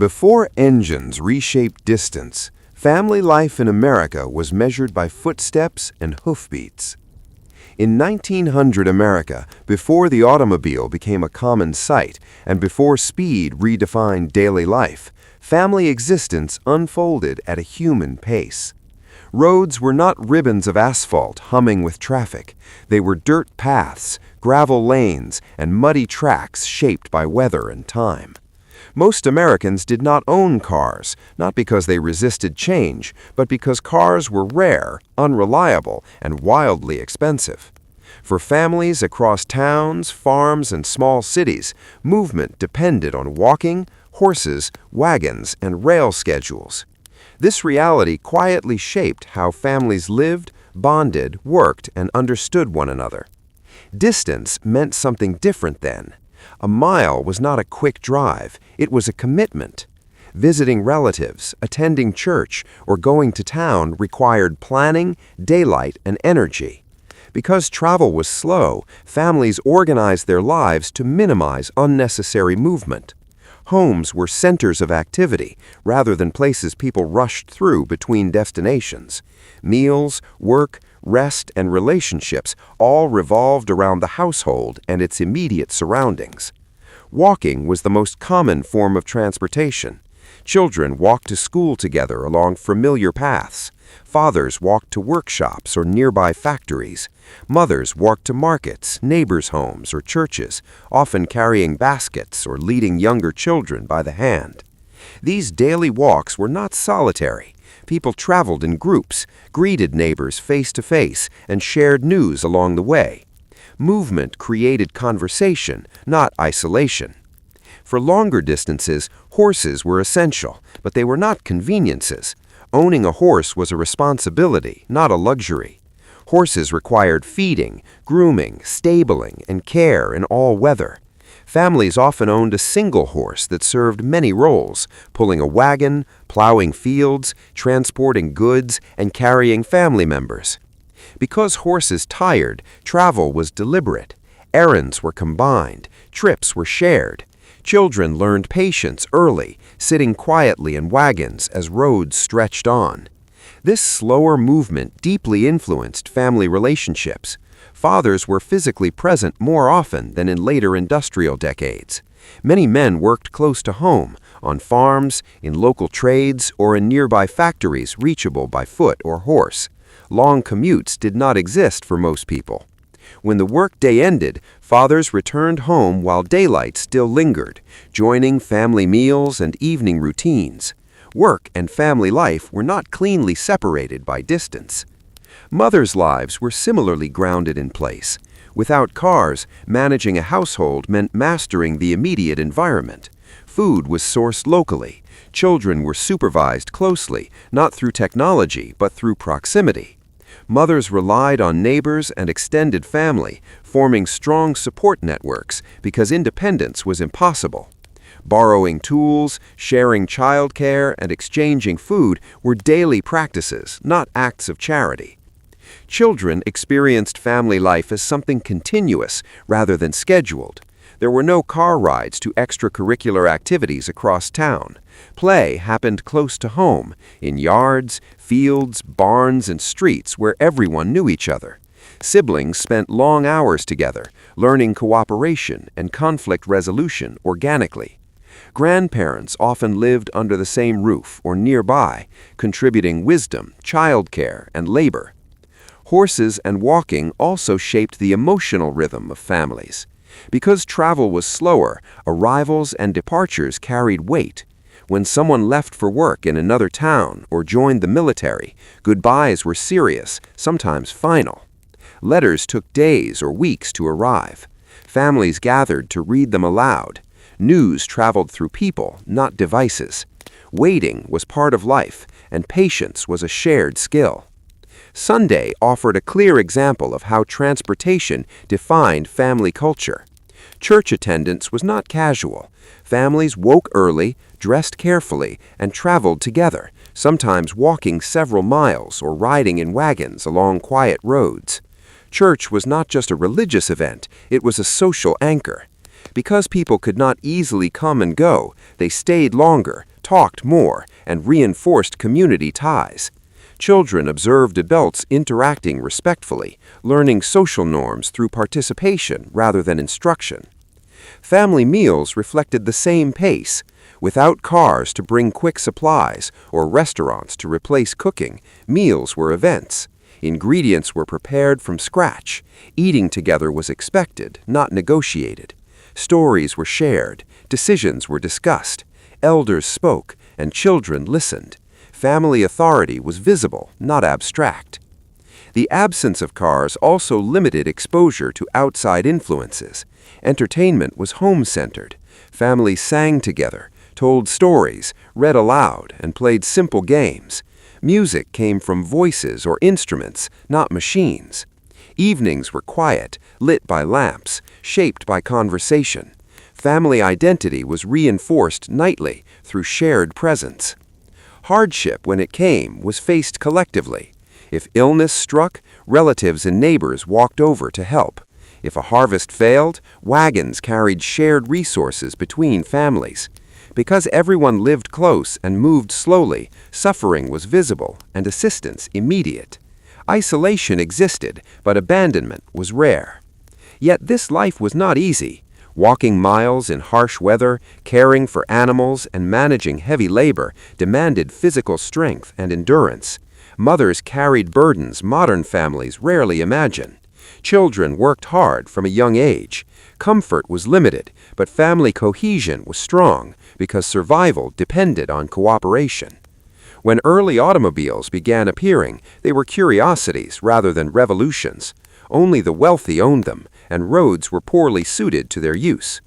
Before engines reshaped distance, family life in America was measured by footsteps and hoofbeats. In 1900 America, before the automobile became a common sight and before speed redefined daily life, family existence unfolded at a human pace. Roads were not ribbons of asphalt humming with traffic. They were dirt paths, gravel lanes, and muddy tracks shaped by weather and time. Most Americans did not own cars, not because they resisted change, but because cars were rare, unreliable, and wildly expensive. For families across towns, farms, and small cities, movement depended on walking, horses, wagons, and rail schedules. This reality quietly shaped how families lived, bonded, worked, and understood one another. Distance meant something different then. A mile was not a quick drive, it was a commitment. Visiting relatives, attending church, or going to town required planning, daylight, and energy. Because travel was slow, families organized their lives to minimize unnecessary movement. Homes were centers of activity rather than places people rushed through between destinations. Meals, work, rest, and relationships all revolved around the household and its immediate surroundings. Walking was the most common form of transportation. Children walked to school together along familiar paths. Fathers walked to workshops or nearby factories. Mothers walked to markets, neighbors' homes, or churches, often carrying baskets or leading younger children by the hand. These daily walks were not solitary. People traveled in groups, greeted neighbors face to face, and shared news along the way. Movement created conversation, not isolation. For longer distances, horses were essential, but they were not conveniences. Owning a horse was a responsibility, not a luxury. Horses required feeding, grooming, stabling, and care in all weather. Families often owned a single horse that served many roles, pulling a wagon, plowing fields, transporting goods, and carrying family members. Because horses tired, travel was deliberate. Errands were combined, trips were shared. Children learned patience early, sitting quietly in wagons as roads stretched on. This slower movement deeply influenced family relationships. Fathers were physically present more often than in later industrial decades. Many men worked close to home, on farms, in local trades, or in nearby factories reachable by foot or horse. Long commutes did not exist for most people. When the workday ended, fathers returned home while daylight still lingered, joining family meals and evening routines. Work and family life were not cleanly separated by distance. Mothers' lives were similarly grounded in place. Without cars, managing a household meant mastering the immediate environment. Food was sourced locally. Children were supervised closely, not through technology, but through proximity. Mothers relied on neighbors and extended family, forming strong support networks because independence was impossible. Borrowing tools, sharing childcare, and exchanging food were daily practices, not acts of charity. Children experienced family life as something continuous rather than scheduled. There were no car rides to extracurricular activities across town. Play happened close to home, in yards, fields, barns, and streets where everyone knew each other. Siblings spent long hours together, learning cooperation and conflict resolution organically. Grandparents often lived under the same roof or nearby, contributing wisdom, childcare, and labor. Horses and walking also shaped the emotional rhythm of families. Because travel was slower, arrivals and departures carried weight. When someone left for work in another town or joined the military, goodbyes were serious, sometimes final. Letters took days or weeks to arrive. Families gathered to read them aloud. News traveled through people, not devices. Waiting was part of life, and patience was a shared skill. Sunday offered a clear example of how transportation defined family culture. Church attendance was not casual. Families woke early, dressed carefully, and traveled together, sometimes walking several miles or riding in wagons along quiet roads. Church was not just a religious event, it was a social anchor. Because people could not easily come and go, they stayed longer, talked more and reinforced community ties. Children observed adults interacting respectfully, learning social norms through participation rather than instruction. Family meals reflected the same pace. Without cars to bring quick supplies or restaurants to replace cooking, meals were events. Ingredients were prepared from scratch. Eating together was expected, not negotiated. Stories were shared, decisions were discussed. Elders spoke, and children listened. Family authority was visible, not abstract. The absence of cars also limited exposure to outside influences. Entertainment was home-centered. Families sang together, told stories, read aloud, and played simple games. Music came from voices or instruments, not machines. Evenings were quiet, lit by lamps, shaped by conversation. Family identity was reinforced nightly through shared presence. Hardship, when it came, was faced collectively. If illness struck, relatives and neighbors walked over to help. If a harvest failed, wagons carried shared resources between families. Because everyone lived close and moved slowly, suffering was visible and assistance immediate. Isolation existed, but abandonment was rare. Yet this life was not easy. Walking miles in harsh weather, caring for animals, and managing heavy labor demanded physical strength and endurance. Mothers carried burdens modern families rarely imagine. Children worked hard from a young age. Comfort was limited, but family cohesion was strong because survival depended on cooperation. When early automobiles began appearing, they were curiosities rather than revolutions. Only the wealthy owned them, and roads were poorly suited to their use.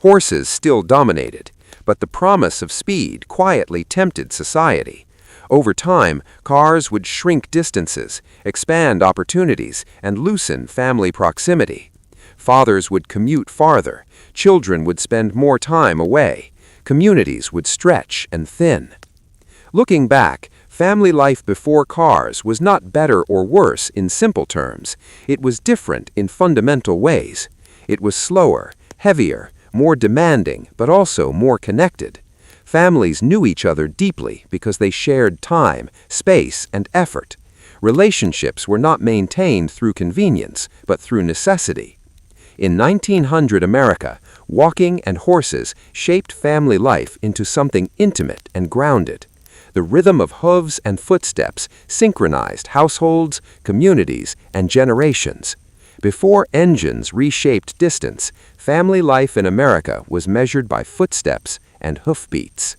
Horses still dominated, but the promise of speed quietly tempted society. Over time, cars would shrink distances, expand opportunities, and loosen family proximity. Fathers would commute farther, children would spend more time away, communities would stretch and thin. Looking back, family life before cars was not better or worse in simple terms. It was different in fundamental ways. It was slower, heavier, more demanding, but also more connected. Families knew each other deeply because they shared time, space, and effort. Relationships were not maintained through convenience, but through necessity. In 1900 America, walking and horses shaped family life into something intimate and grounded. The rhythm of hooves and footsteps synchronized households, communities, and generations. Before engines reshaped distance, family life in America was measured by footsteps and hoofbeats.